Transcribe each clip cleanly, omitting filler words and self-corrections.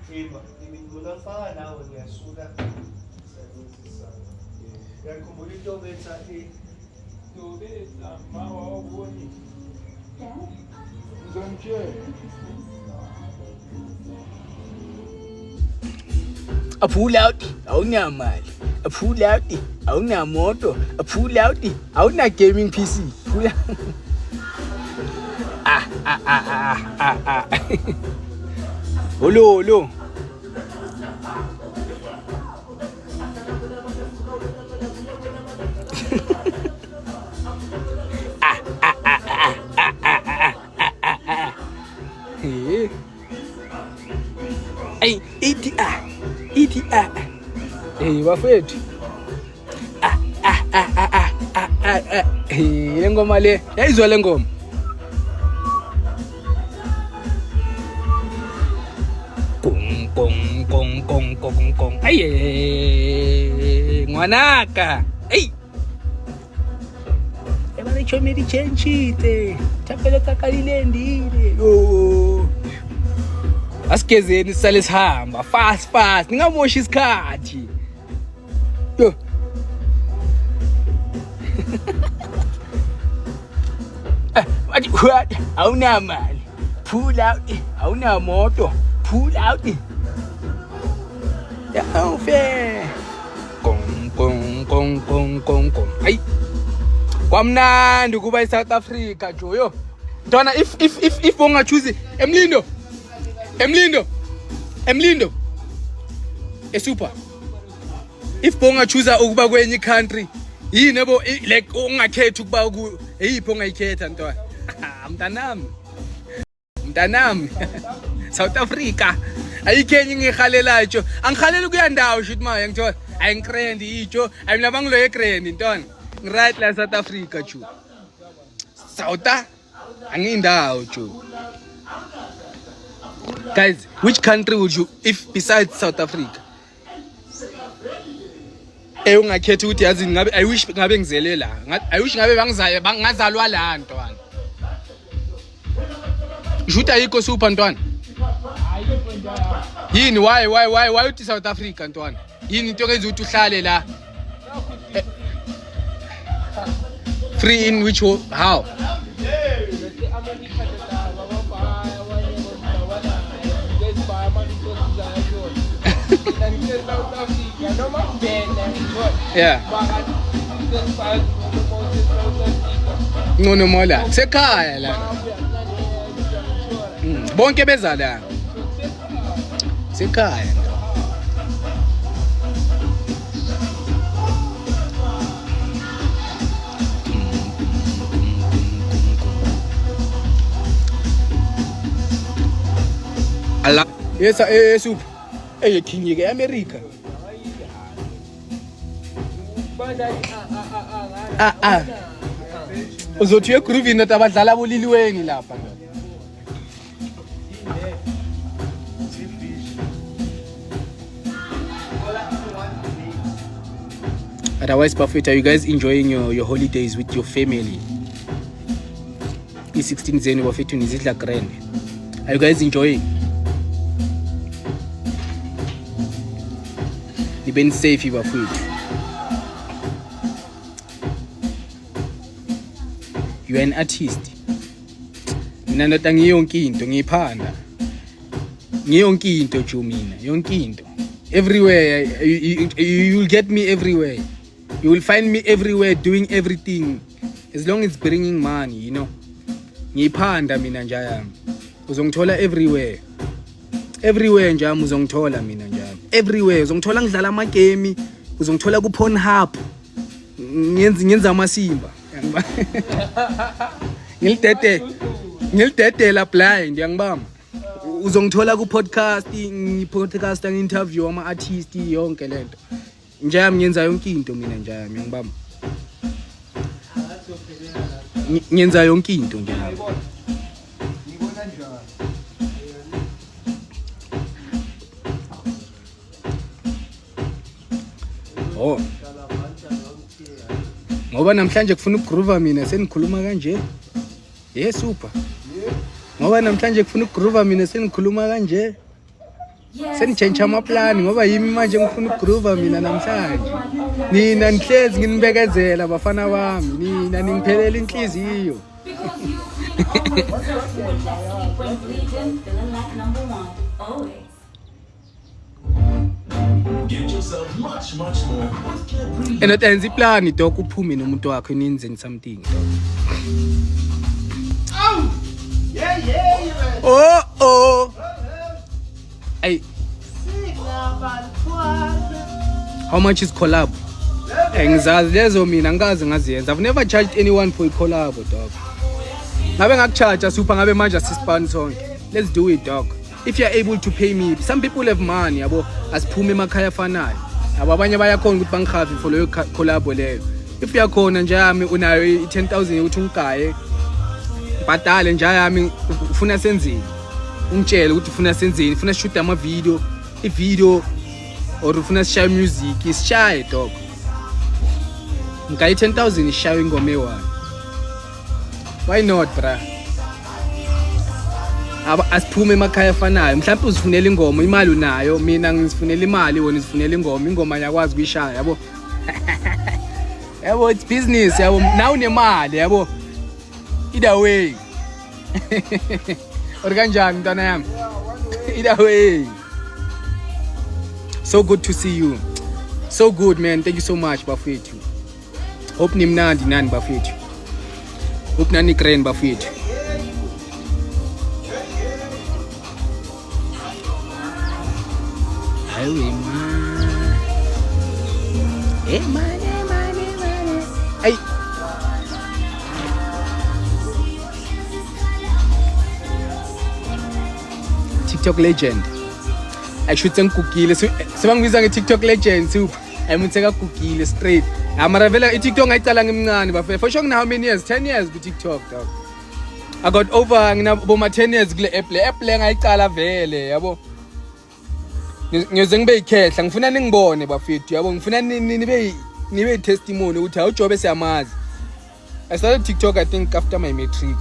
ngingafaka nawe ngiyasuka ngiyakhumbula into betha mawawuboni ngizomtshela pull out awunamali, pull out awunamoto, pull out awuna gaming PC. Pull out. Hello. Hey, ETR. Hey, bafethu. Hey, le ngoma le. Yayizwa le ngoma. Kong. Aye. Ngwanaka. Hey. Ebale chomi di chenchite. Tapele kakalile ndile. Yo. Asigezeni sisale sihamba fast ningamoshi isikhathi yo what awunamali pull out awunamoto pull out ya awufe kong ay kwamnandi kuba eSouth Africa joyo ntwana if unga choose Emlindo super if bonga choose ukuba kwenye country yini ebo like ungakhetha ukuba ku eyipho ongayikhetha ntwana mntanami South Africa ayikhenye ngikhalelayo angikhalela kuyandawo shit manje ngithola ayingrand ijo ayilabangilo yegrand ntwana right la South Africa ju angindawo ju. Guys, which country would you, if besides South Africa? Ungakhetha ukuthi yazi ngabe I wish ngabe ngizele la. I wish ngabe bangazalwa la ntwana. Ishuta yiko super ntwana. Yini why uthi South Africa ntwana? Yini into enza ukuthi uhlale la? Free in which how? Yeah. Ngono mola. Sekhaya la. Bonke beza la. Sekhaya. Ala. Yes, soup. Khinyike eAmerica. Uzothi egroove into abadlala boliliweni lapha. Otherwise, perfect. Are you guys enjoying your holidays with your family? E16 zeni bafethu nizidla grand. Are you guys enjoying? Ibeni safe bafethu. You are an artist. Mina ndoda ngiyonke into ngiphanda. Ngiyonke into jo mina, yonke into. Everywhere you will get me everywhere. You will find me everywhere doing everything as long as it's bringing money, you know. Ngiphanda mina njaya. Uzongithola everywhere. Everywhere njami uzongithola mina njami. Everywhere uzongithola ngidlala ama game, uzongithola ku Pornhub. Ngenza amasimba. Ngilidedela blind yangibamba. Uzongithola ku podcast interview ama artist yonke lento. Njami ngenza yonke into mina njami yangibamba. Ngenza yonke into njami. Ngibona njalo. Oh. Ngoba namhlanje kufuna ukugroove mina senikhuluma kanje. Super. Ngoba namhlanje kufuna ukugroove mina senikhuluma kanje. Senitshentsha amaplani ngoba yimi manje ngifuna ukugroove mina namhlanje. Nina nihlezi nginibekezela bafana bami. Nina ningiphelela inhliziyo. And at enzi plan dog uphume nomuntu wakho ninzeni something dog. Yeah. Oh. Hey. How much is collab? Ngizazi lezo mina ngikazi ngaziyenza. I've never charged anyone for a collab dog. Ngabe ngakucharge super ngabe manje asisponsor. Let's do it dog. If you're able to pay me, some people have money yabo asiphume emakhaya afanayo. Yabo abanye bayakhona ukuthi bangikhave for leyo collab leyo. If uyakhona nje yami unayo 10,000 ukuthi ungigaye. Bhadale nje yami ufuna senzeni. Ungitshela ukuthi ufuna senzeni, ufuna shoot ama video, i-video or ufuna sishaye music, isishaye dog. Ngayi 10,000 ishaye ingoma eyi-1. Why not bra? Asiphume emakhaya afanayo. Mhlawumbe uzifunela ingoma, imali unayo, mina ngizifunela imali, wona uzifunela ingoma yakwazi kuyishaya yabo. Yabo it's business yabo. Now unemali yabo. Either way. Or kanjani mntwana yami? Either way. So good to see you. So good man. Thank you so much bafethu. Hope nimnandi nani bafethu. Hope nani grand bafethu. Hey man. Hey. TikTok legend. Actually ngikugile sebangibiza ngeTikTok legend super. Ayimtheka kugile straight. Mara vela iTikTok ngayicala ngimncane bafethu. For sure ngina how many years? 10 years ku TikTok dog. I got over ngina 10 years kule app le ngayicala vele yabo. Ngiyoze ngibe ikhehla ngifuna ningibone bafethu yabo ngifuna nibe testimony ukuthi awujobe siyamazi. I started TikTok I think after my matric.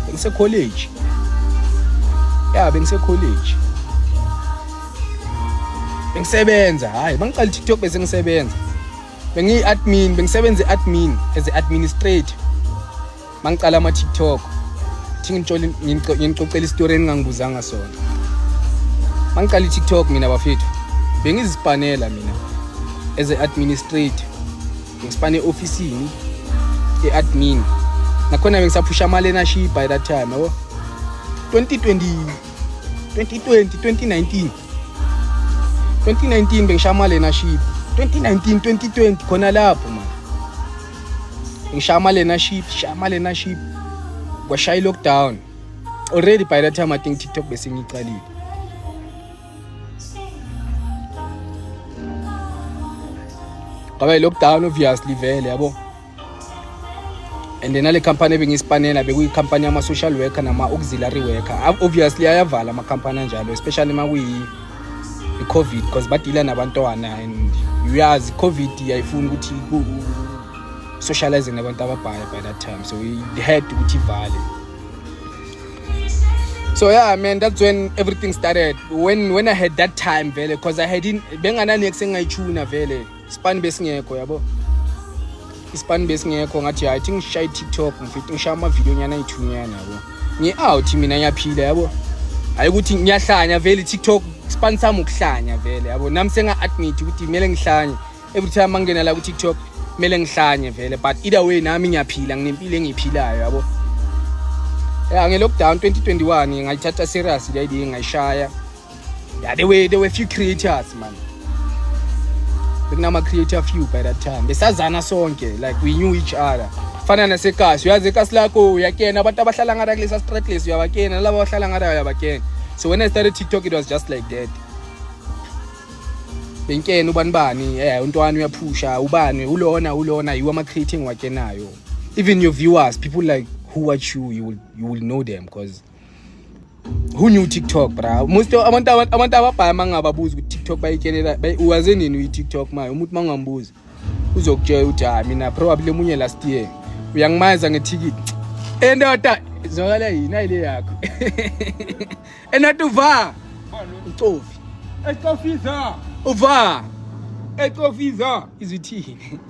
Bengise college. Bengise college. Bengisebenza hayi bangiqala TikTok bese ngisebenza. Bengiyi-admin, bengisebenza admin as an administrator. Bangiqala ama TikTok. Thi ngicocela istory engangibuzanga sona. Bangiqala iTikTok mina bafethu. Bengizispanela mina as an administrator. Ngispane officeini e-admin. Nakhona bengisaphusha ama learnership by that time yabo. 2019 bengisha ama learnership. 2020 khona lapho man. Bengisha ama learnership. Kwashaya lockdown. Already by that time I think TikTok bese ngiqalile. Ngoba lockdown obviously vele yabo. And then ale company bengispanela bekuyi company ama social worker nama auxiliary worker. Obviously ayavala ama company anjalo especially makuyi COVID because badila nabantwana and uyazi COVID ayifuni ukuthi socialize nabantu ababhaya by that time so they had ukuthi ivale. So yeah man, that's when everything started. When I had that time vele because I had bengana next engayichuna vele span besingekho yabo. Ispan besingekho ngathi I think shy TikTok ngifite ngishaya ama video nyana ayithunyana yabo. Ngi-out mina ngiyaphila yabo. Hayi ukuthi ngiyahlanya vele TikTok span sami ukuhlanya vele yabo. Nami senga-admit ukuthi kumele ngihlanye. Every time mangena la ku TikTok kumele ngihlanye vele but either way nami ngiyaphila nginempilo engiphilayo yabo. Nge-lockdown 2021 ngayithatha serious le idea ngayishaya. Yeah, there were few creators man. Bekunama creator few by that time. Besazana sonke like we knew each other. Fana nasekasi uyazi ekasi lakho uyakena abantu abahlala ngara kulesa street lesi uyabakena labo abahlala ngara uyabakena. So when I started TikTok it was just like that. Benkena ubani untwana uyaphusha ubani ulona you ama creating wakenayo. Even your viewers people like who watch you will know them because who knew TikTok bra most abantu ababhaya mangababuza ukuthi TikTok bayikenela uwaze nini uyi-TikTok manje umuntu mangambuza uzokutshela ukuthi mina probably emunye last year uyangimaza ngeticket endoda Zwakala yini ile yakho. Enathi uva. Ucofi. Ecofiza. Uva. Ecofiza. Izithini.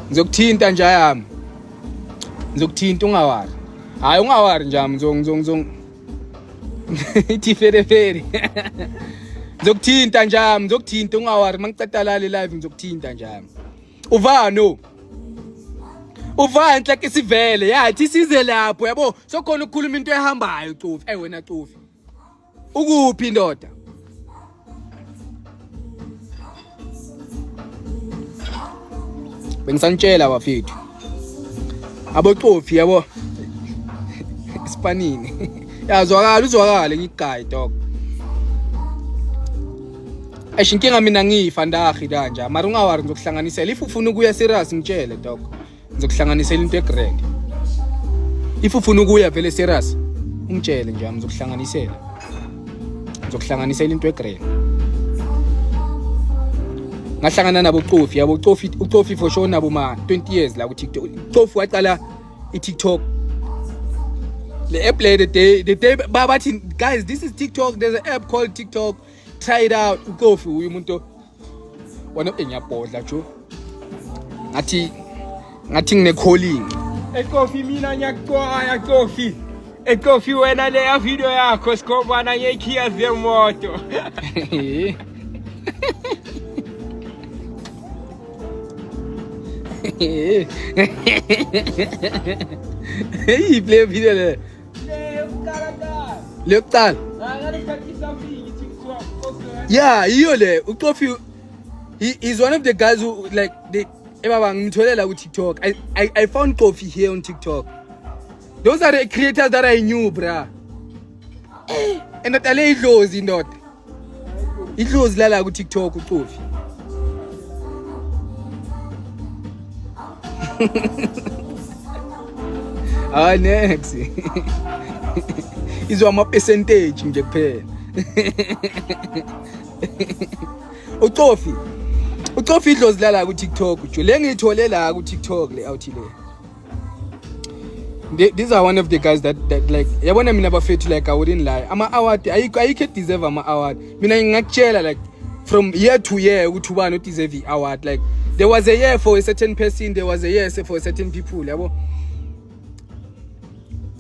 Ngizokuthinta nje yami. Ngizokuthinta ungawari. Hayi ungawari njami ngizong ithi fere. Ngizokuthinta njami, ngizokuthinta ungawari mangiceda la live ngizokuthinta njami. Uva no. Uva inhle ke sivele yathi size lapho yabo sokhona ukukhuluma into ehambayo Cofi. Wena Cofi. Ukuphi indoda? Bengisanitshela bafethu. Abo Cofi yabo. Ispanini. Yazwakala uzwakala ngigay dog. Ashinkinga mina ngifa ndahi kanje mara ungawari ngizokuhlanganisela if ufuna ukuya serious ngitshele dog. Ngizokuhlanganisela into egrand. If ufuna ukuya vele serious ungitshele nje ngizokuhlanganisela. Ngizokuhlanganisela into egrand. Ngahlangana nabo Cofi yabo Cofi for sure nabo ma 20 years la ku TikTok. Cofi waqala iTikTok. The app the day babathi guys this is TikTok, there's an app called TikTok, try it out. Cofi umuntu wona enyabhodla jo. Ngathi ngine calling. Cofi mina nyakuqoka Cofi. Cofi wena le video yakho sikobana ngekhia zemoto. Hey, play video le. Le uqala. Yeah, iyo le uCofi he's one of the guys who like ebaba ngitholela ku TikTok. I found Cofi here on TikTok. Those are the creators that I knew, bruh. And that ale idlozi ndoda. Idlozi lala ku TikTok uCofi. Next. Izwa ama percentage nje kuphela. uCofi idlozi lala ku TikTok ujo. Le ngithole la ku TikTok le awuthi le. These are one of the guys that like yabona mina bafethu like I wouldn't lie. Ama award ayikho deserve ama award. Mina ngingakutshela like from year to year ukuthi ubani o deserve award. Like there was a year for a certain person, there was a year for certain people yabo.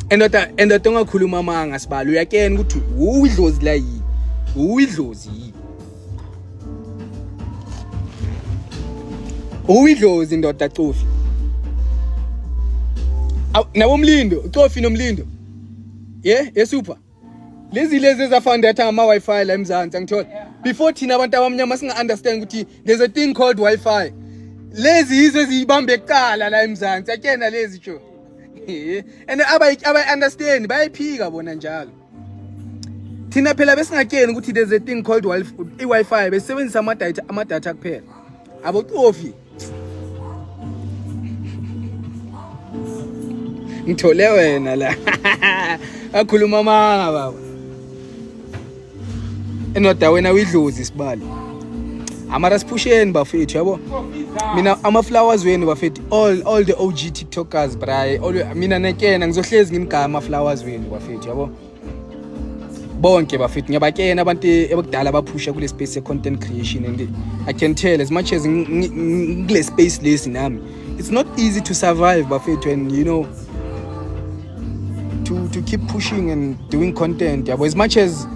And ungakhuluma manga sibalo uyakena ukuthi uyidlozi la yi. Uyidlozi yi. Uyidlozi ndoda Cofi. Nabo Mlindo, Cofi noMlindo. Super. Lezi ezafunda that ama Wi-Fi la eMzansi ngithola. Before thina abantu abamnyama singa understand ukuthi there's a thing called Wi-Fi. Lezi yizo ezibambe eqala la eMzansi. Akena lezi jo. And aba understand bayiphika bona njalo. Thina phela besingakeni ukuthi there's a thing called Wi-Fi besebenzisa ama data kuphela. Abo Cofi. Ngithole wena la. Akhuluma manga baba. Enoda wena uyidlozi sibali. Amara siphusheni bafethu yabo. Mina ama flowers wenu bafethu all the OG TikTokers braai. Mina nekena ngizohlezi ngimgama ama flowers wenu bafethu yabo. Bonke bafethu ngiyabakena abantu ebekudala baphusha kule space ye content creation and I can tell as much as ngile space lesi nami. It's not easy to survive bafethu and you know to keep pushing and doing content yabo as much as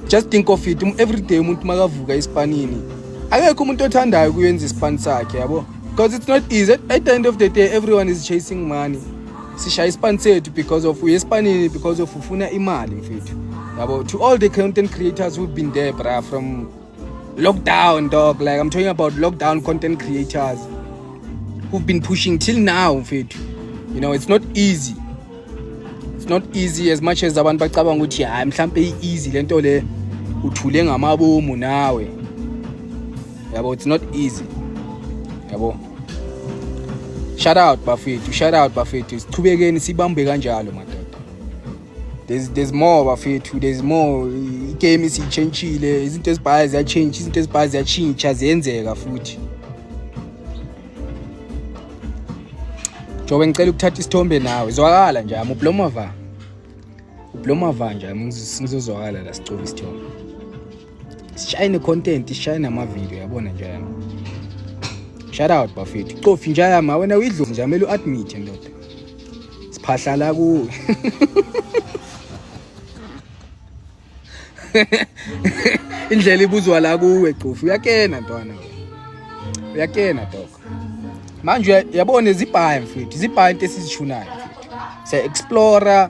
just think of it every day umuntu makavuka ispanini akekho umuntu othandayo kuyenza ispan sakhe yabo because it's not easy at the end of the day everyone is chasing money sishaya ispan sethu because of uyespanini because of ufuna imali mfethu yabo to all the content creators who've been there bra from lockdown dog like I'm talking about lockdown content creators who've been pushing till now mfethu you know it's not easy. It's not easy as much as abantu bacabanga ukuthi hayi mhlambe easy lento le uthule ngamabomu nawe yabo it's not easy yabo shout out bafethu siqhubekeni sibambe kanjalo madoda there's more bafethu there's more game isichangeile izinto ezibhazi ziya change izinto ezibhazi ziya change ziyenzeka futhi Njobe ngicela ukuthatha isithombe nawe. Zwakala njami ublomava. Ublomava njami ngizozwakala la sicoba isithombe. Sishayine content, sishayine ama video yabona njami. Shout out bafethu. Cofi njami wena uyidlozi njamela uadmit ndoda. Siphahla la kuwe. Indlela ibuzwa la kuwe Cofi. Uyakena ntwana. Uyakena dog. Manje yabona izibhayi mfethu, izibhayi into esizishunayo mfethu. Siya explore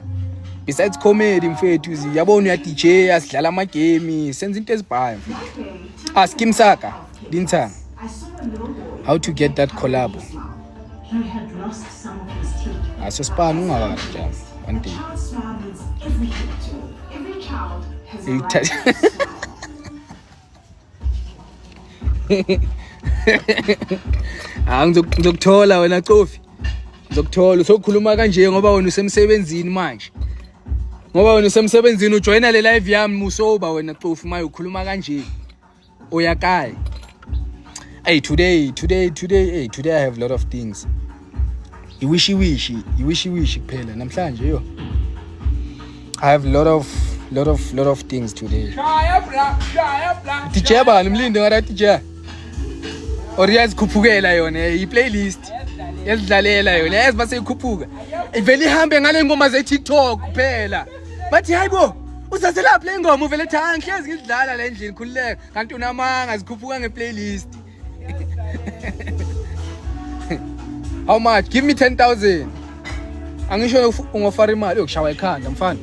besides comedy mfethu, yabona uya DJ, asidlala ama game, senza into ezibhayi mfethu. Skim Saka, Dintsang. How to get that collab? He had lost some of his teeth. So span ungawala njani one day. Child smile means everything to me. Every child has a right to Ngizokuthola wena Cofi. Ngizokuthola usokhuluma kanje ngoba wena usemsebenzini manje. Ngoba wena usemsebenzini ujoina le live yami musoba wena Cofi maye ukhuluma kanje. Oyakaya. Hey today I have a lot of things. You wishy kuphela namhlanje yo. I have a lot of things today. Shaya bra. DJ bani mlinde ngara DJ. Oriyazi kuphukela yona i-playlist. Yazidlalela yona yazi base ikhuphuka. Ivele ihambe ngale ngoma ze TikTok kuphela. Bathi hayibo usasela play ingoma uvele ethi angihlezi ngidlala le ndlini khululeka kanti unamanga zikhuphuka ngeplaylist. How much? Give me 10,000. Angisho ungofara imali yokushaya ekhanda mfana.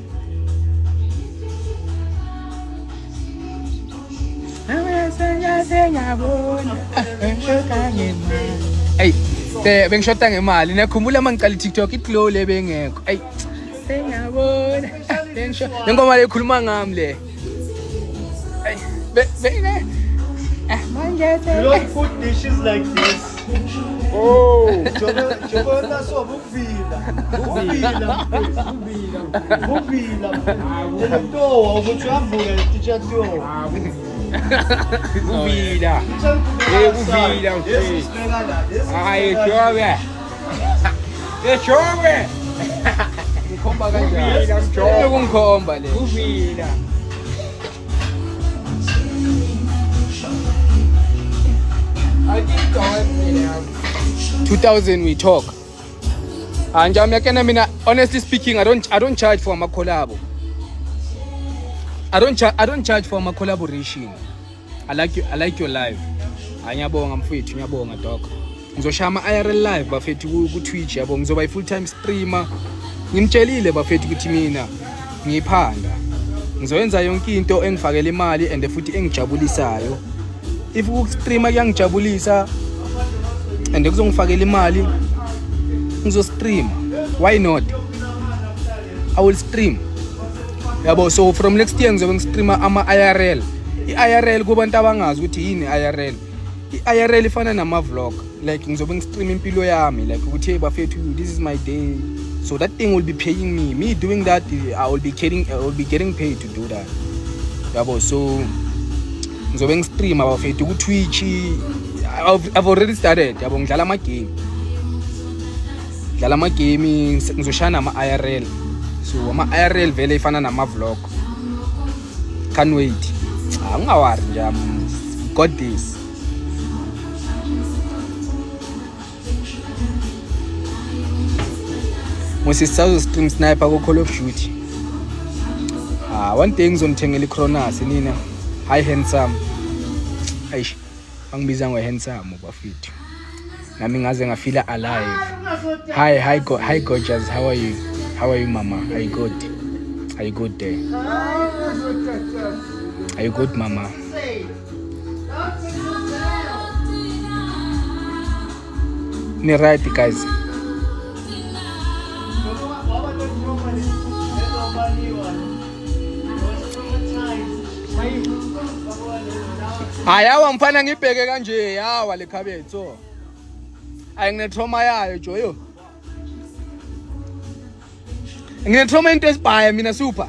Hey, bengishota ngemali. Nakhumbula mangicala iTikTok itlow le bengekho. Hey, ngiyabona. Lengoma le ikhuluma ngami le. Hey, You don't put dishes like this. Oh. Jobona so buvila. Nto ukuthi uyavuka teacher Nto. Buvila. Buvila mfethu. Hayi jobe. Jobe. ngikhomba kanjani. Ukungikhomba le. Buvila. I think I 2000 we talk. Anjami yakena mina honestly speaking I don't charge for my collab. I don't charge for my collaboration. I like your live. Ngiyabonga mfethu, ngiyabonga dog. Ngizoshaya IRL live bafethu ku Twitch yabo, ngizoba full time streamer. Ngimtshelile bafethu ukuthi mina ngiphanda. Ngizoyenza yonke into engifakela imali and futhi engijabulisayo. If ukustreama kuyangijabulisa and kuzongifakela imali ngizostream, why not? I will stream. Yabo, so from next year ngizobe ngistreama ama IRL. I-IRL kubantu abangazi ukuthi yini IRL. I-IRL ifana nama vlog, like ngizobe ngistream impilo yami, like ukuthi hey bafethu this is my day. So that thing will be paying me. Me doing that I will be getting paid to do that. Yabo, so ngizobe ngistream abafethu ku Twitch. I've already started. Yabo, ngidlala ama game ngizoshaya nama IRL. So ama IRL vele ifana nama vlog. Can't wait. Angawari nje, got this. Mosisa stream sniper ku Call of Duty. One thing ngizonithengela iCronos nina. Hi handsome. Aish. Bangibiza ngo handsome bafethu. Nami ngaze ngafila alive. Hi gorgeous. How are you? How are you mama? Are you good? Are you good there? Are you good mama? Ni right guys. Ayawa mfana ngibheke kanje yawa le khabetho. Ayingine trauma yayo joyo. Ngine trauma into esibhaya mina super.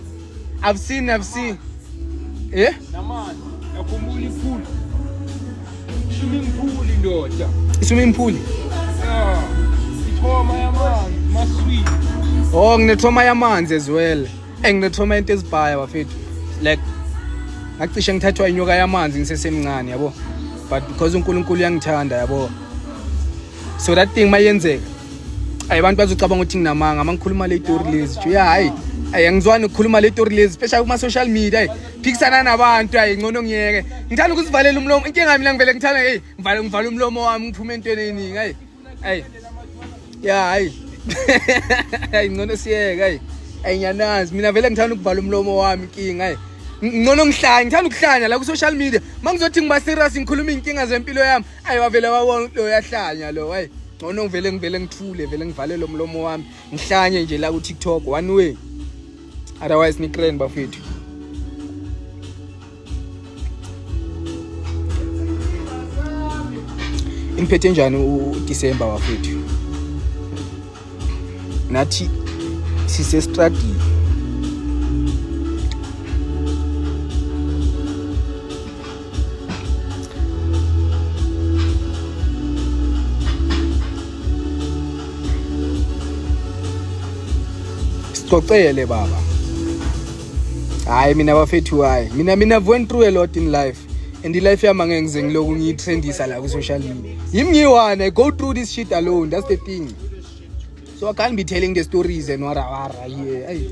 I've seen. Eh? Naman, nakhumbula ipool. Swimming pool indoda. Swimming pool. Yeah. Ithoma yamanzi. Oh, nginetrauma yamanzi as well. Nginetrauma into ezibhaya bafethu. Like ngacishe ngithathwa inyoka yamanzi ngisesemncane yabo. But because uNkulunkulu uyangithanda yabo. So that thing mayenzeka. Abantu bazocabanga ukuthi nginamanga mangikhuluma le story lezi. Hayi. Angizwani ukukhuluma le story lezi especially kuma social media. Phikisana nabantu ngcono ngiyeke. Ngithanda ukuzivalela umlomo. Inkinga mina ngivele ngithanda ngivala umlomo wami ngiphume entweni eningi. Hayi. Hayi. Hayi ngcono siyeke ayinyananzi mina vele ngithanda ukuvala umlomo wami inkinga ngcono ngihlanya ngithanda ukuhlanya la ku social media mangizothi ngiba serious ngikhuluma inkinga zempilo yami wavela wabona lo yahlanya lo ngcono ngivele ngithule vele ngivale lo mlomo wami ngihlanye nje la ku TikTok one way otherwise nikrend bafethu imphethe njani uDecember bafethu nathi sise struggle sicocele baba hayi mina bafethu hayi mina went through a lot in life and life yami ngize ngiloku ngiyitrendisa la ku social media yimi I go through this shit alone, that's the thing. So I can't be telling the stories and wara here.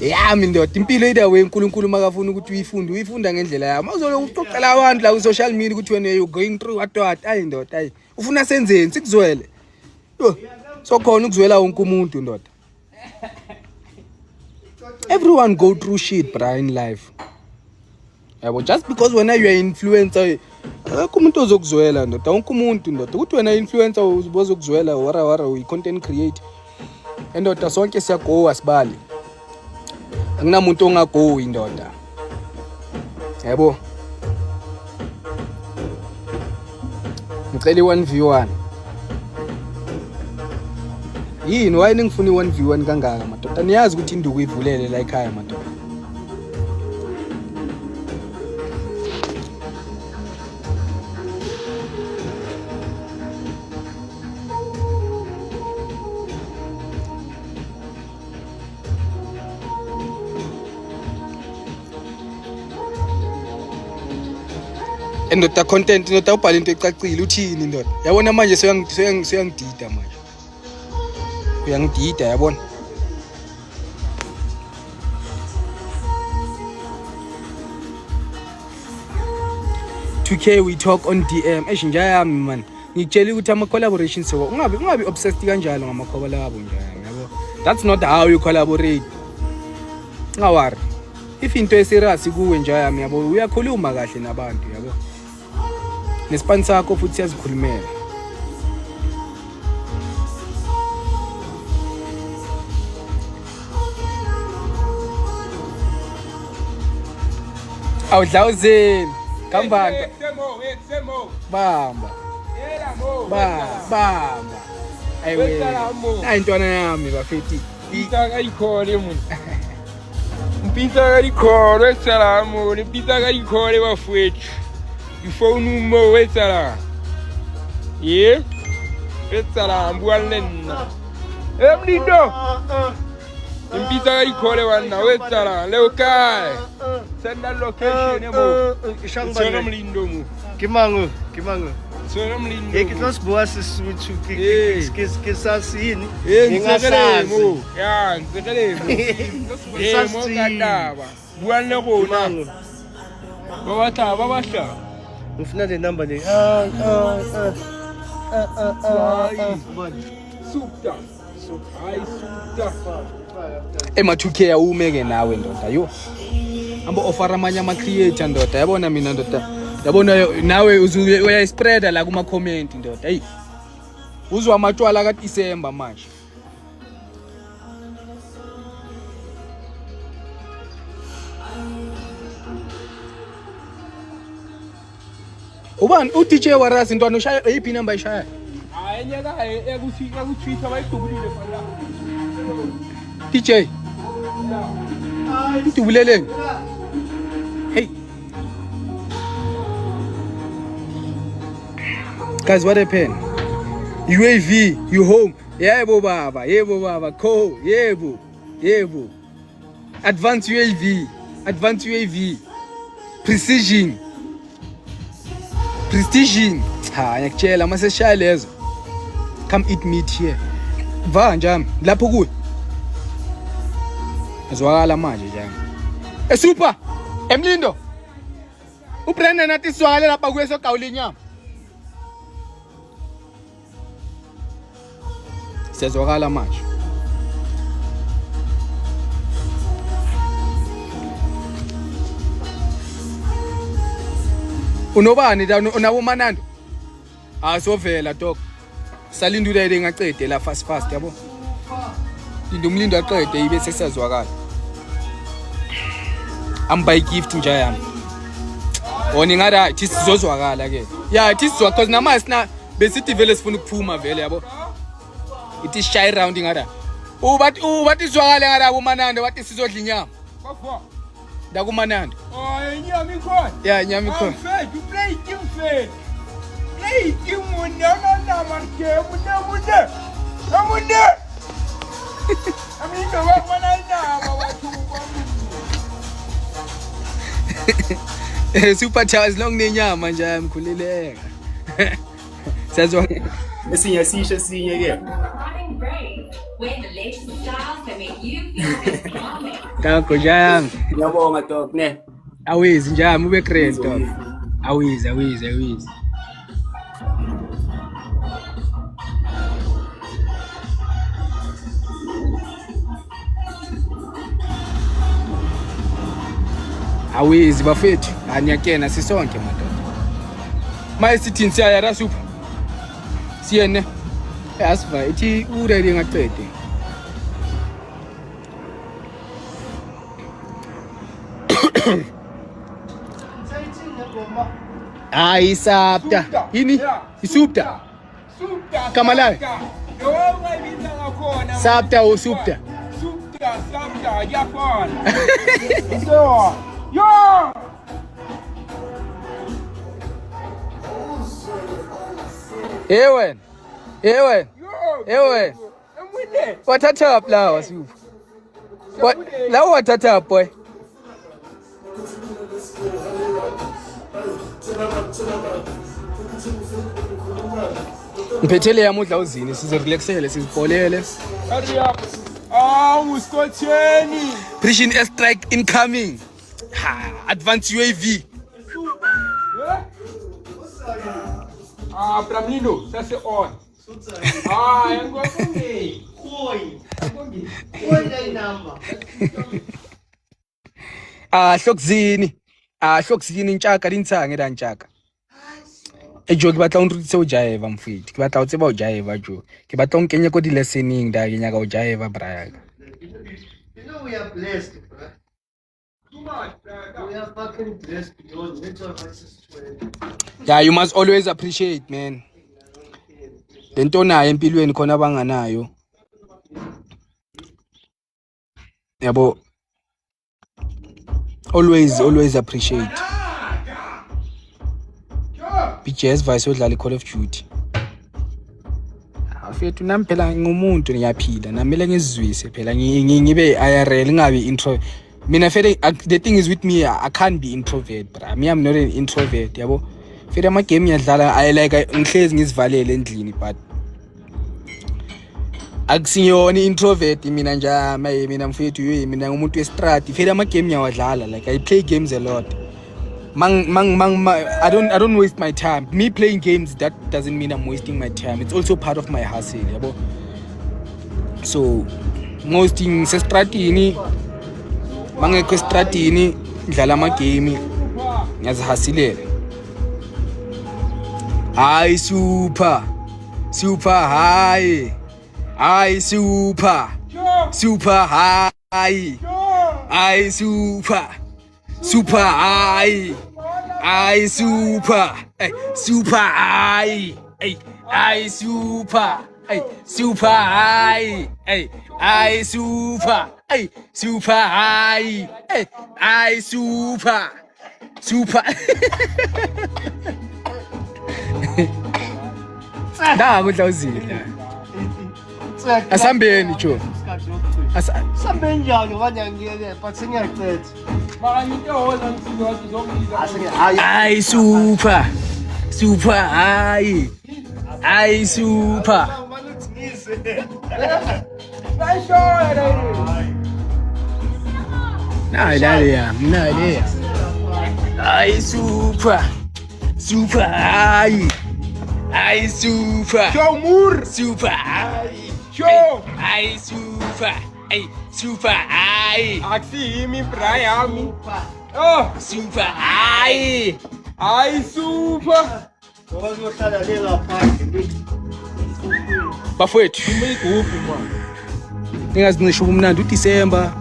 Yeah, ndoda impilo either way uNkulunkulu makafuna ukuthi uyifunda ngendlela yami. Awuzoxoxela abantu la ku social media ukuthi wena you going through what ndoda ufuna senzeni sikuzwele. So khona ukuzwela wonke umuntu ndoda. Everyone go through shit bra in life. Yabo just because when you are influencer umuntu ozokuzwela ndoda wonke umuntu ndoda ukuthi wena influencer uzokuzwela wara uyi content creator ndoda sonke siyago asibali akunamuntu ongago indoda yabo ngicela 1v1 yini why ningifuni 1v1 kangaka madoda niyazi ukuthi induku ivulele la ekhaya madoda ndoda content ndoda ubhala into ecacile uthini ndoda yabona manje seyangidida manje uyangidida yabona "2K we talk on DM nja yami man ngikutshela ukuthi ama collaborations so ungabi obsessed kanjalo ngama collab njani yabo that's not how you collaborate ngawari if into eserious kuwe nja yami yabo uyakhuluma kahle nabantu yabo nespan sakho futhi siyazikhulumela awudlawuzeni kambanga bamba ayiwe ayintwana yami bafethi Itakayikhole mun. Mpitakayikhole salamu, mpitakayikhole bafethu. Ifone umo wetsala. Ye? Wetsala mbwanlenna. Emlindo. Mpitakayikhole wana wetsala leo kai. Send that location emo. Sona mlindo mu. Kimango. Sona mlindo. Ekitlos boas sisuthu kisasini. Ngingasazi. Ya, ngizelemo. Mokadaba. Bwana bona. Babahla. Ngifuna le number le. Supta. Hayi supta. ema 2K awumeke nawe ndoda yo ambo offer amanye ama creator ndoda yabona mina ndoda yabona nawe uya spread la kuma comment ndoda hey uzwa amatwala ka December manje ubani uDJ Warasi ntwana ushaya iphi number ishaya Enyaka ekufika ku Twitter bayidubulile fana DJ Dubuleleng hey guys what happened UAV you home Yebo baba, ko, yebo. Advanced UAV, precision. Ha, ngiyakutshela mase shaya lezo. Come eat meat here. Va njami, lapho kuwe. Azwakala manje njami. Super, Emlindo. UBrandon nathi swale lapha kuye sogawula inyama. Sezwakala manje. Unobani la unabo Manando? Sovela dog. Salindula ile ngaqede la fast yabo. Linda umlindo aqede ibe sesazwakala. Ambuy gift nje yami. Wona ngara thi sizozwakala ke. Yeah, thi sizwa cause nama sina besithi vele sifuna ukuphuma vele yabo. Ithi shy round ngara. Bathi izwakala ngara abo Manando bathi sizodla inyama. Bafo. Ndakumanando. Oh, inyama ikhona. Yeah, inyama ikhona. You play team fair. Play team na marke munde. Amindo wa manana watu. Super Charles long nenyama nje amkhulileka. Sazwa Esinye sisho sinye ke. Running brave. Wear the latest styles that make you feel calming. Kako jam. Ngiyabonga dog ne. Awizi njami ube great dog. Awizi. Awizi bafethu, aniyakena sisonke madoda. Mayisithini siyaya Super. Siyene. Asiva ithi uredi ngaqede. Hayi sabta. Yini? Isupta. Kamalai. Sabta o supta. Sabta, Japan. So, yo! Ewen. Amune. Wathatha up la wasifu. What? La wathatha up boy. Ngipethele yamudla uzini sizirelaxele sizipolele. Hurry up. Uskocheni. Precision airstrike incoming. Ha, advanced UAV. Bramlindo, that's it on. Yangu afungi. Khoi la inamba. Hlokuzini ntshaka lintsange la ntshaka. Ejo ke batla unrutse o jaiva mfiti. Ke batla o tseba o jaiva jo. Ke batla o nkenya ko di lessoning da ke nyaka o jaiva braya. You know we are blessed, bro. Too much. We are fucking blessed because mental health situation. Yeah, you must always appreciate, man. Lento nayo empilweni khona abanganayo. Yabo. Always appreciate. BJS vice odlala Call of Duty. Afethu nami phela ngumuntu ngiyaphila namele ngizizwise phela ngibe IRL ngabe intro. Mina fele the thing is with me I can't be introvert, bro. I'm not an introvert, yabo. Fele ama game ngiyadlala I like ngihlezi ngizivalele endlini but akusiyona introvert mina njama mina mfethu mina ngumuntu westrati fele ama game ngiyawadlala like I play games a lot. I don't waste my time. Me playing games, that doesn't mean I'm wasting my time. It's also part of my hustle, yabo. So most things estratini mangekho estratini ngidlala ama game ngiyazihasilela. Hayi super high. Hayi super high. Hayi super high. I super. Hey, super high. Hey, I super. Hey, super high. Hey, I super. Hey, super high. Hey, I super. Da kudla uzila. Asambeni Joe. Sambe njalo banyangiyeke but sengiyaqeda. Mara ngito hola ngisiwazi zonke. Ay super. Super hayi. Ay super. Naleya. Ay super. Super hayi. Ay super. Shomur. Super hayi. Show. Ay super. Ay super hayi. Aksi imi Brian. Oh, Super hayi. ai super. Ngoba kuyohlala lela phansi. Bafowethu. Umiguphi man. Ningazincisha ubumnandi uDecember.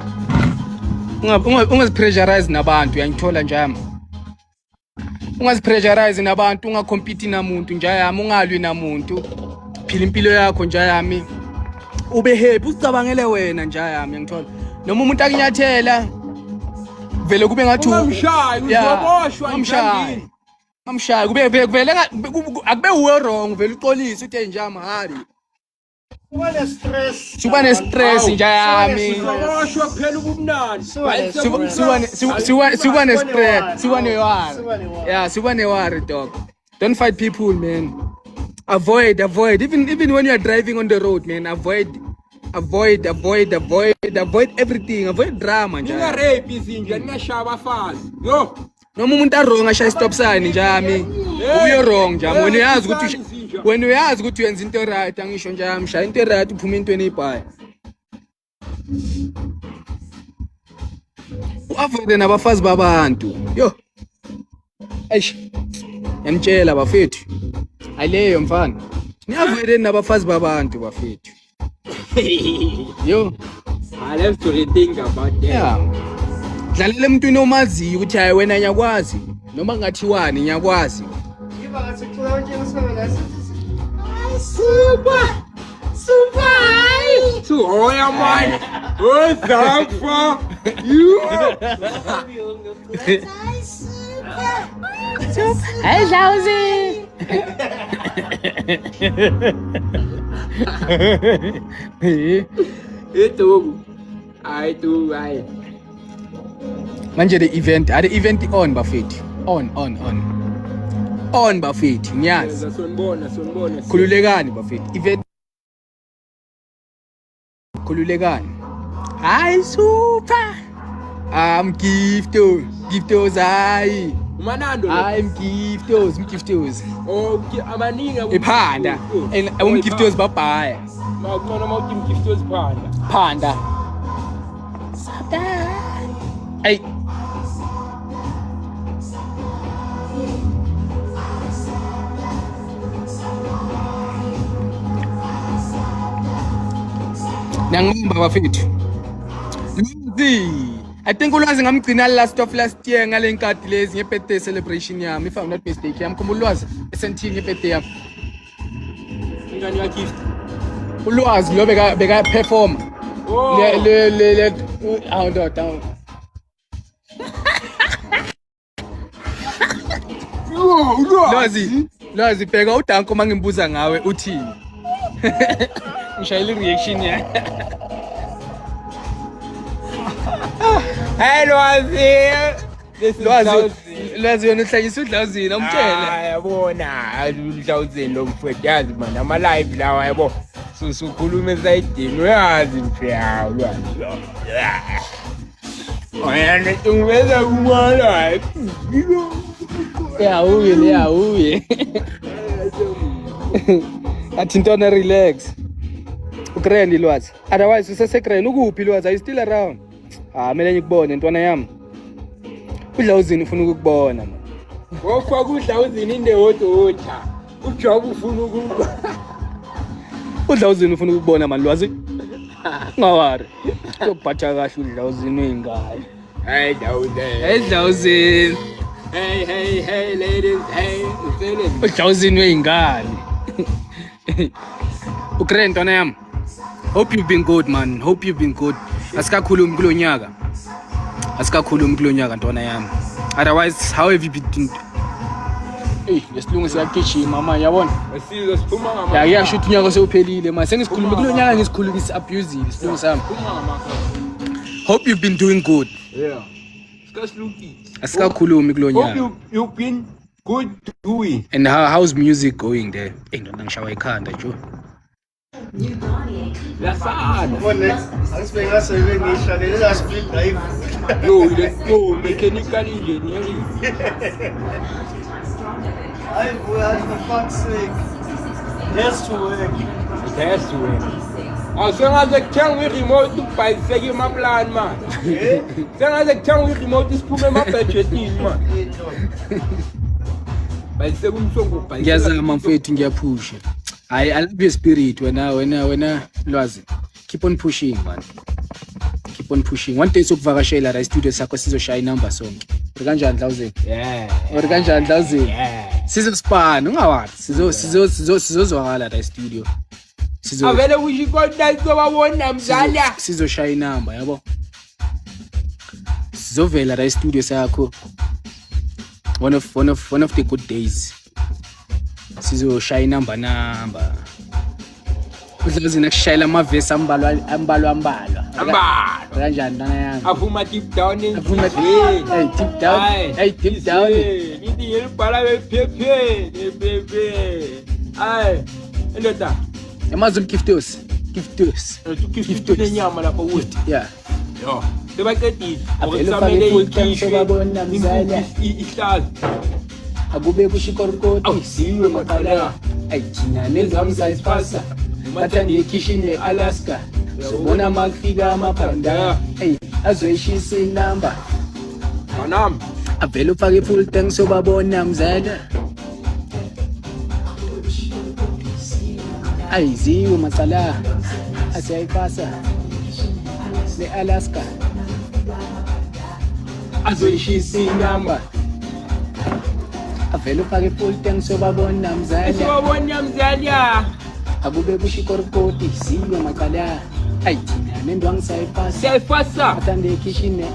Ungazipressurize nabantu uyangithola njama. Ungazipressurize nabantu ungacompete namuntu njayami ungalwi namuntu. Phila impilo yakho njayami. Ube happy usicabangele wena njayami uyangithola. Noma umuntu akinyathela vele kube ngathi Ungamshayi uzoboshwa emshayini. Amshaya kuvele akube uwe wrong vele uxolisa uthi njama hayi. Suba ne stress njayami. Uzoboshwa kuphela ubumnandi. Suba ne stress, suba ne war. Yeah, suba ne war dog. Don't fight people man. Avoid even when you are driving on the road man, avoid everything, avoid drama njalo. Ninga rape izinja ningashaba afazi. Yo. Noma umuntu wrong ashaya stop sign njami. Uyo wrong njami. When uyazi ukuthi uyenza into right angisho njami, shaya into right uphuma intweni ebhaya. Uavoid nabafazi babantu. Yo. Eish. Yamtshela bafethu. Aleyo mfana. Niavoid nabafazi babantu bafethu. Yo. I have to rethink about that. Yeah. Dlalela emntwini omaziyo ukuthi hayi wena nyakwazi noma ngathiwani nyakwazi. Yiba ngathi kuxoxa nje usebenza la. Super. So oya man. Oh thank for you. Hey Jauzi. Itu. Ai tu ai. Manje the event on bafethu. On bafethu ngiyazi. Sonibona. Khululekani bafethu. Event khululekani. Hayi super. Giftos hayi. Umanando. I'm giftos. Oh, amaningi Iphanda. And giftos babhaya. Mawukona mawuthi giftos phanda. Phanda. Sada. Ay. Nangomba bafethu. I think ulwazi ngamgcina last year ngale nkadi lezi ngebirthday celebration yami if I'm not mistaken yami kuma ulwazi esentini ngebirthday yami. Ingani yagift. Ulwazi lo beka perform. Le down. Ulwazi bheka uDanko mangimbuza ngawe uthini. Ngishayile reaction ya. Hey Lwazi yona uhlanyisa uDlawuzini amtshela. Yabona uDlawuzini lo mfowethu yazi man ama live lawa yabo. Sukhuluma esayidini uyazi mfya ulwazi. Oyana ungiveza kumala. Yeah, uye. Athi ntona relax. Ugrand Lwazi. Otherwise usesegrand ukuphi Lwazi? Are you still around? Mele ngikubone ntwana yami. uDlawuzini ufuna ukukubona man. Wofaka uDlawuzini indehotha. Ujob ufuna ukuba. uDlawuzini ufuna ukubona man Lwazi. Ngawari. Uyobhatha kahle uDlawuzini uyingane. Hey Dawude. Hey Dlawuzini. Hey ladies. Hey uDlawuzini uyingane. Ugrand ntwana yami. Hope you've been good man. Asikakhulumi kulonyaka. Ntwana yami. Otherwise how have you been? Hey, lesilungu siyagijima manje yabona. Asizwe siphuma ngama. Ya kuyasho ukuthi unyaka sewuphelile manje sengisikhuluma kulo nyaka ngisikhuluma abusile isilungu sami. Siphuma ngama. Hope you've been doing good. Yeah. Sikasilukile. Asikakhulumi kulo Hope nyaka. you've been good doing. And how's music going there? Ndoda ngishawa ikhanda nje. Lasana. Angisibe ngasebenza ngihlalele la split drive. Yo, mechanical engineering. Hayi boy, for fuck's sake. Has to work. It has to work. Sengaze kuthenga i-remote ubhayiseke emaplan man. Sengaze kuthenga i-remote isiphume emabudgetini man. Bayiseke umsongo ubhayiseke. Ngiyazama mfethu ngiyaphusha. I love your spirit wena Lwazi. Keep on pushing man. Keep on pushing. One day sokuvakashela la studio sakho sizoshaya inamba sonke. Uri kanjani Dlawuzeni? Yeah. Uri kanjani Dlawuzeni? Yeah. Sizospana ungawathi. Sizozwakala la studio. Avele ushikoda izobabona mzala. Sizoshaya inamba yabo. Sizovela la studio sakho. One of the good days. Sizoshaya inamba. Udlazini akushayela amavesi ambalwa. Kanjani ntana yami? Aphuma deep down in. Hey, deep down. Hey, deep down. Ngithi yelibhala bephephe, bebe. Ay, endoda. Yamazulu giftos. Giftos nenyama lapha ukuthi. Yeah. Yo. Sebaqedile. Avele ufake full tank sobabona mzala. Ihlazi. Akube kushikorokoti siwe makala. Ay thina nezamza isipasa. Bathanda ekishini eAlaska. Sobona makufika amaphanda. Hey, azoyishisa inamba. Manam. Avele ufake full tank sobabona mzala. Ay ziwe makala. Asiyayipasa. eAlaska. Azoyishisa inamba. Avele ufake full tank sobabona mzala. Sobabona mzala. Akube kushikorokoti siwe makala. Ay thina nendwangu sayifasa. Bathanda ekishini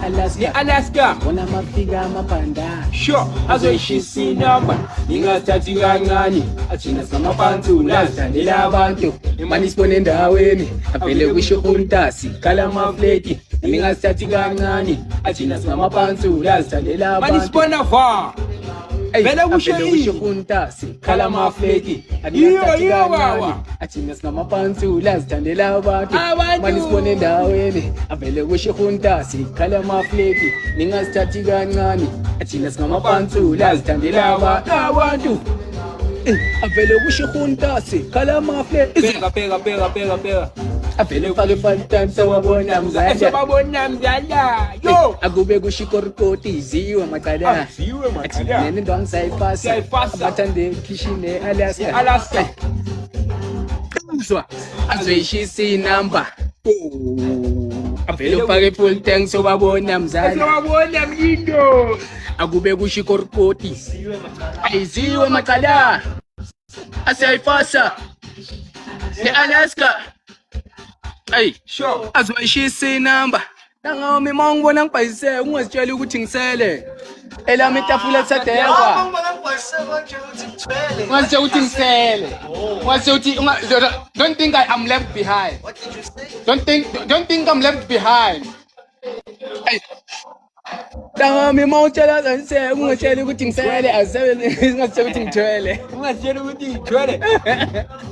eAlaska. Bona makufika amaphanda. Sure, azoyishisa inamba. Ningathathi kancane. Athina samaphansi ulazithandela abantu. Manje sibone endaweni. Avele kusho untasi kala mafleki. Ningathathi kancane. Athina samaphansi ulazithandela abantu. Manje sibona va. Vele kusho untasi kala mafleki. Iyo. Athina sinamaphansi ulazithandela abantu. Manje sibone endaweni. Avele kusho untasi kala mafleki. Ningathathi kancane. Athina sinamaphansi ulazithandela abantu. Avele kusho untasi kala mafleki. Pega. Avele ufake fantan sobabona mzala. Sobabona mzala. Yo. Akube kushikorokoti ziwe makala. Ziwe makala. Nene ndwangu sayifasa. Bathanda ekishini eAlaska. Uzwa. Azoyishisa inamba. Avele ufake full tank sobabona mzala. Sobabona mlindo. Akube kushikorokoti. Ayiziwe makala. Asiyayifasa. eAlaska. Hey, sure. Azoyishisa inamba. Nangawami mawungibona ngibhayiseke ungazitshela ukuthi ngisele. Elami itafula lisadekwa. Ungazitshela ukuthi ngisele. Ungazitshela ukuthi don't think I'm left behind. What did you say? Don't think I'm left behind. Hey. Nangawami mawutshela ngisele ungazitshela ukuthi ngisele azisebenzi ungazitshela ukuthi ngithwele. Ungazitshela ukuthi ngithwele.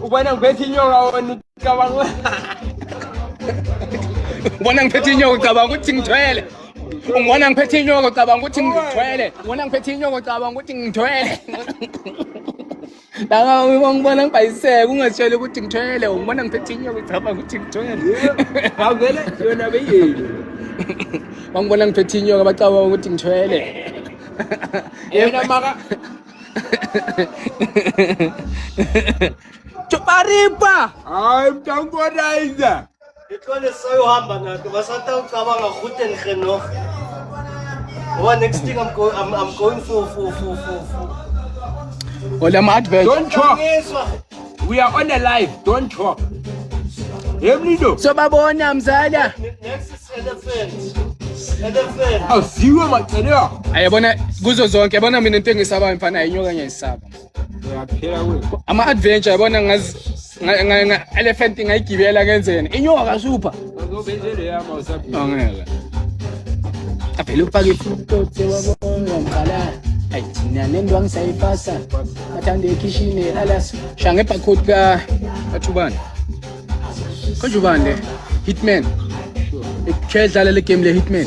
Ubona ngiphethe inyoka wona ucabanga. Ubona ngiphethe inyoka ucabanga ukuthi ngithwele. Ungibona ngiphethe inyoka ucabanga ukuthi ngithwele. Ubona ngiphethe inyoka ucabanga ukuthi ngithwele. La ngibona ngibhayiseke ungazitshela ukuthi ngithwele. Ungibona ngiphethe inyoka ucabanga ukuthi ngithwele. Awuvele yona beyini. Wangibona ngiphethe inyoka bacabanga ukuthi ngithwele. Yena maka. Choparipa. Hayi mtangoraiza. Ikhona sayohamba nato basatha ucabanga guten genoeg. What next thing I'm going for. Ola ma advert. Don't talk. We are on the live. Don't talk. Emlido. Sobabona mzala. Next is elephant. NFL. Awuziwe macela. Ayabona kuzo zonke yabona mina into engisaba mfana inyoka ngiyisaba. Uyaphela wena. Ama adventure yabona ngazi elephant ngayigibela kenzeni. Inyoka kasupha. Ngizobenzele yama usaphila. Angeke. Avele ufake ifruitose wabona ngqala. Ayi thina nendwangu sayipasa. Bathanda ekishini alas shange barcode ka athubani. Konjubani le Hitman. Ekudlala le game le Hitman.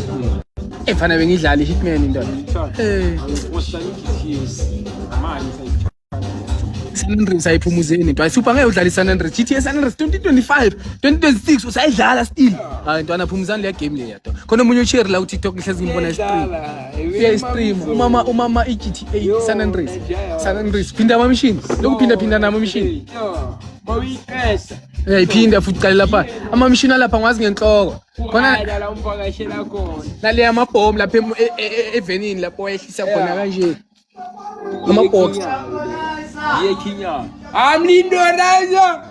Efana bengidlala iHitman indaba. Eh. San Andreas ayiphumuzeni into ayisupha ngeke udlala iSan Andreas GTA San Andreas 2025 2026 usayidlala still hayi ntwana phumuzani le game le yato khona umunye ushare la ku TikTok ngihlezi ngimbona stream stream umama iGTA San Andreas phinda ama machine lokuphinda nama machine Mawiqesa iphinda futhi qale lapha ama machine alapha ngwazi ngenhloko khona la umvakashela khona nale amabomb lapha evenini lapho wayehlisa khona kanje amabox Yekinya. Amlindo razo.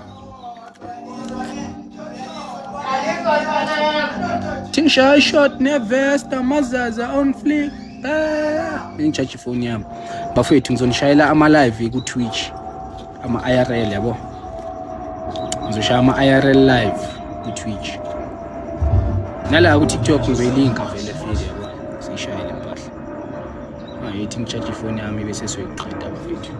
Tisha shot nevesta mazaza on flick. Ngicharge phone yami. Bafethu ngizonishayela ama live ku Twitch. Ama IRL yabo. Ngizoshaya ama IRL live ku Twitch. Nala ku TikTok ngizoyilink vele feed yabo. Sishayele mpahla. Ayithi ngicharge phone yami bese soyiqeda bafethu.